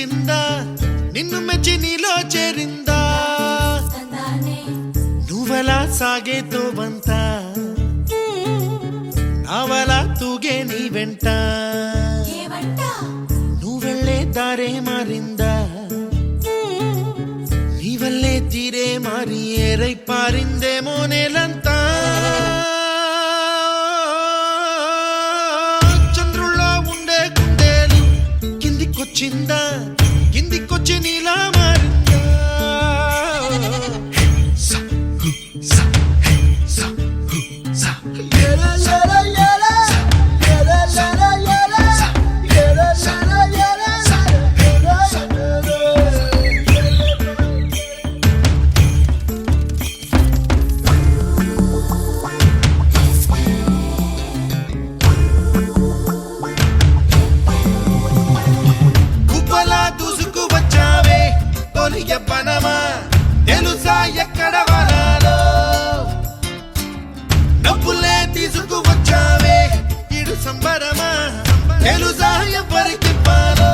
వచ్చిందా నిన్ను మెచ్చి నీలో చేరిందా నువ్వలా సాగేతో బంత నావలా తూగే నీ వెంట నువ్వెళ్ళే దారే మారిందా నీవల్లే తీరే మారి ఏరై పారిందేమో నేలంతా చంద్రుల్లో ఉండే గుండెలు కిందికొచ్చిందా కిందికొచ్చి నీలా మారిందా పనమా తెలుసా ఎక్కడ వనాలో నవ్వులే తీసుకువచ్చావే ఇడు సంబరమా తెలుసా ఎవరికి పాలో